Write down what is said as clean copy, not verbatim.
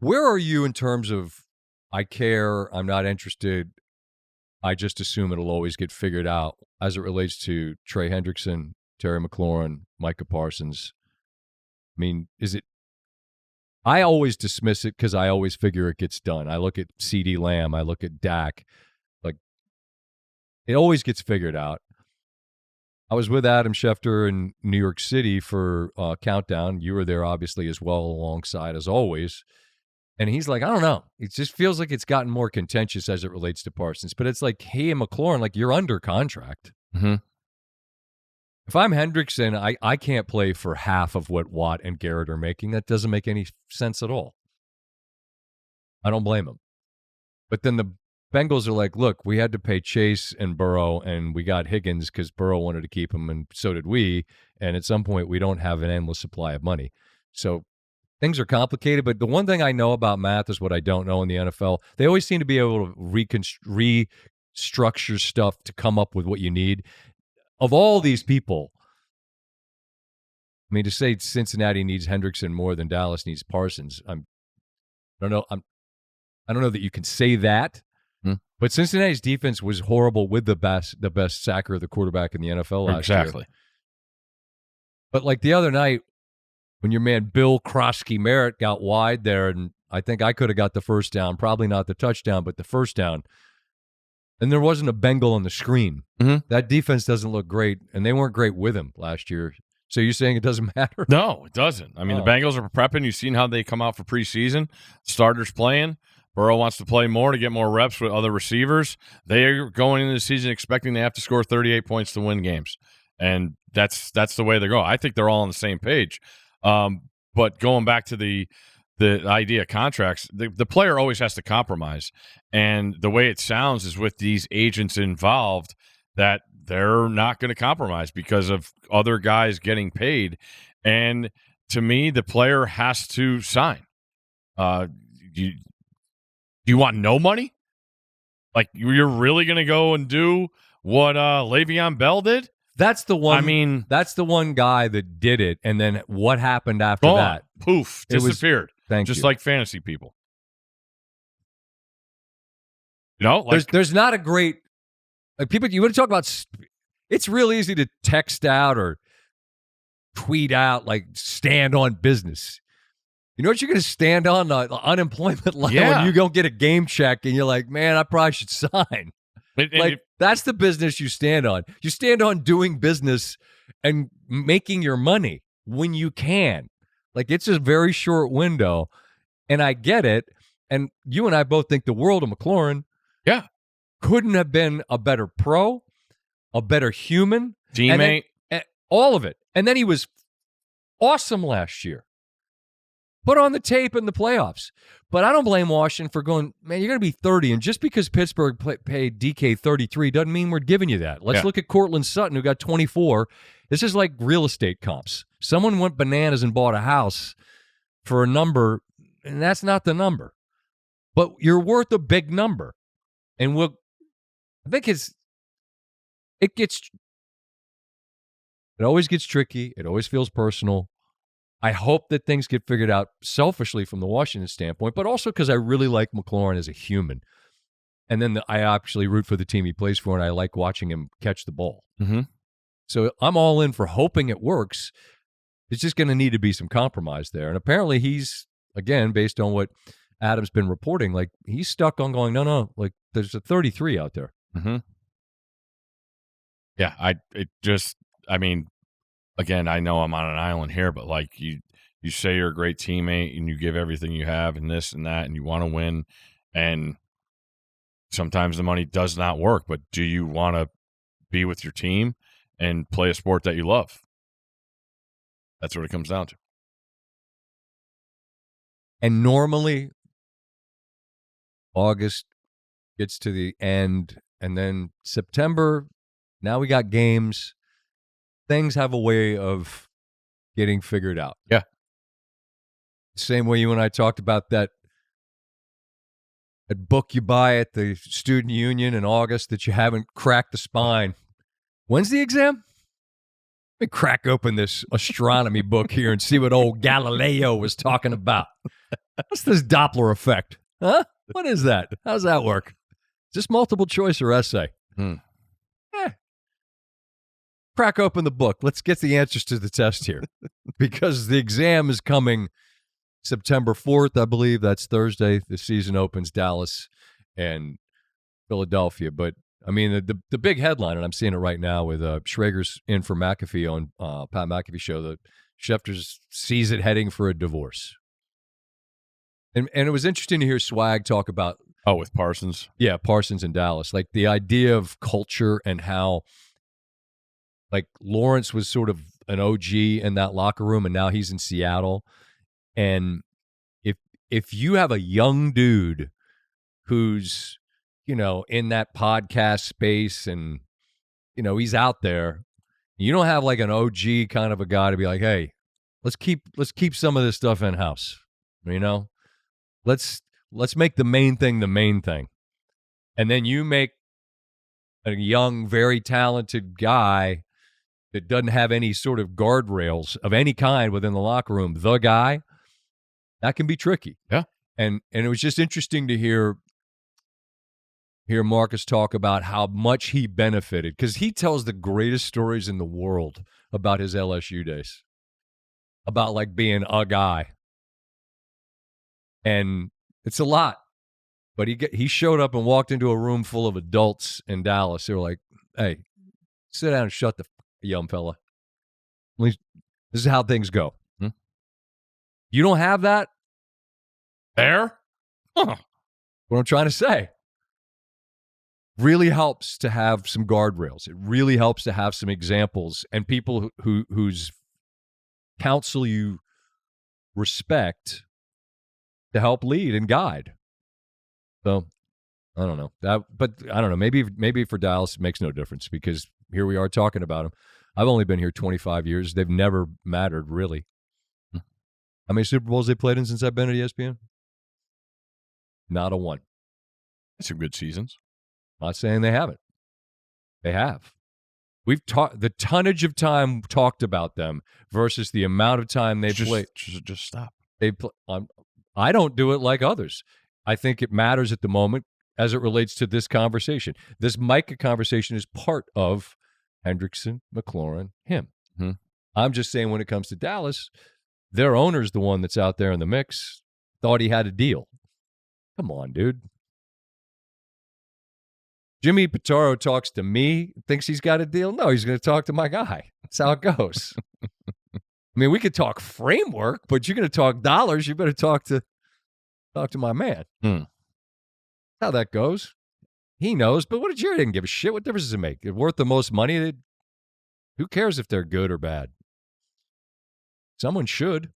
Where are you in terms of I care, I'm not interested, I just assume it'll always get figured out as it relates to Trey Hendrickson, Terry McLaurin, Micah Parsons? I mean, is it – I always dismiss it because I always figure it gets done. I look at CeeDee Lamb. I look at Dak. Like, it always gets figured out. I was with Adam Schefter in New York City for Countdown. You were there, obviously, as well, alongside, as always. And he's like, I don't know. It just feels like it's gotten more contentious as it relates to Parsons. But it's like, hey, McLaurin, like, you're under contract. Mm-hmm. If I'm Hendrickson, I can't play for half of what Watt and Garrett are making. That doesn't make any sense at all. I don't blame him. But then the Bengals are like, look, we had to pay Chase and Burrow, and we got Higgins because Burrow wanted to keep him, and so did we. And at some point, we don't have an endless supply of money. So things are complicated, but the one thing I know about math is what I don't know in the NFL. They always seem to be able to restructure stuff to come up with what you need. Of all these people, I mean, to say Cincinnati needs Hendrickson more than Dallas needs Parsons, I don't know that you can say that. But Cincinnati's defense was horrible with the best sacker of the quarterback in the NFL last year. Exactly. But like the other night, when your man Bill Krosky Merritt got wide there, and I think I could have got the first down, probably not the touchdown, but the first down. And there wasn't a Bengal on the screen. Mm-hmm. That defense doesn't look great, and they weren't great with him last year. So you're saying it doesn't matter? No, it doesn't. I mean, the Bengals are prepping. You've seen how they come out for preseason. Starters playing. Burrow wants to play more to get more reps with other receivers. They are going into the season expecting they have to score 38 points to win games. And that's the way they go. I think they're all on the same page. But going back to the idea of contracts, the player always has to compromise. And the way it sounds is with these agents involved that they're not going to compromise because of other guys getting paid. And to me, the player has to sign. Do you want no money? Like, you're really going to go and do what Le'Veon Bell did? That's the one. I mean, that's the one guy that did it. And then what happened after that? Poof, disappeared. Thank you. Like fantasy people. You know, like, there's not a great people. You want to talk about? It's real easy to text out or tweet out like stand on business. You know what you're going to stand on the unemployment line when you don't get a game check and you're like, man, I probably should sign. That's the business you stand on. You stand on doing business and making your money when you can. Like, it's a very short window, and I get it. And you and I both think the world of McLaurin. Yeah. Couldn't have been a better pro, a better human. Teammate. And all of it. And then he was awesome last year. Put on the tape in the playoffs. But I don't blame Washington for going, man, you're going to be 30. And just because Pittsburgh paid DK 33 doesn't mean we're giving you that. Let's look at Cortland Sutton, who got 24. This is like real estate comps. Someone went bananas and bought a house for a number, and that's not the number. But you're worth a big number. And I think it always gets tricky. It always feels personal. I hope that things get figured out selfishly from the Washington standpoint, but also because I really like McLaurin as a human. And then I actually root for the team he plays for, and I like watching him catch the ball. Mm-hmm. So I'm all in for hoping it works. It's just going to need to be some compromise there. And apparently he's, again, based on what Adam's been reporting, like he's stuck on going, no, like there's a 33 out there. Mm-hmm. Yeah, I mean, again, I know I'm on an island here, but like you say you're a great teammate and you give everything you have and this and that and you want to win, and sometimes the money does not work, but do you want to be with your team and play a sport that you love? That's what it comes down to. And normally August gets to the end, and then September, now we got games. Things have a way of getting figured out. Yeah. Same way you and I talked about that book you buy at the student union in August that you haven't cracked the spine. When's the exam? Let me crack open this astronomy book here and see what old Galileo was talking about. What's this Doppler effect? Huh? What is that? How's that work? Is this multiple choice or essay? Crack open the book. Let's get the answers to the test here. Because the exam is coming September 4th, I believe. That's Thursday. The season opens Dallas and Philadelphia. But, I mean, the big headline, and I'm seeing it right now with Schrager's in for McAfee on Pat McAfee show, that Schefter sees it heading for a divorce. And it was interesting to hear Swag talk about. Oh, with Parsons? Yeah, Parsons and Dallas. Like the idea of culture and how, like, Lawrence was sort of an OG in that locker room, and now he's in Seattle. And if you have a young dude who's, in that podcast space and, he's out there, you don't have like an OG kind of a guy to be like, hey, let's keep some of this stuff in house. Let's make the main thing the main thing. And then you make a young, very talented guy that doesn't have any sort of guardrails of any kind within the locker room, the guy, that can be tricky. Yeah. And it was just interesting to hear Marcus talk about how much he benefited, because he tells the greatest stories in the world about his LSU days, about like being a guy. And it's a lot. But he showed up and walked into a room full of adults in Dallas. They were like, hey, sit down and shut the young fella. This is how things go. You don't have that? There? Huh. What I'm trying to say. Really helps to have some guardrails. It really helps to have some examples and people whose counsel you respect to help lead and guide. So, I don't know. But I don't know. Maybe for Dallas it makes no difference, because here we are talking about them. I've only been here 25 years. They've never mattered, really. How many Super Bowls they played in since I've been at ESPN? Not a one. Some good seasons. Not saying they haven't. They have. We've talked the tonnage of time talked about them versus the amount of time they play. Just stop. I don't do it like others. I think it matters at the moment as it relates to this conversation. This Micah conversation is part of Hendrickson, McLaurin, him. Mm-hmm. I'm just saying, when it comes to Dallas, their owner's the one that's out there in the mix. Thought he had a deal. Come on, dude. Jimmy Pitaro talks to me, thinks he's got a deal. No, he's going to talk to my guy. That's how it goes. I mean, we could talk framework, but you're going to talk dollars. You better talk to my man. How that goes. He knows, but what Jerry didn't give a shit. What difference does it make? It's worth the most money. Who cares if they're good or bad? Someone should.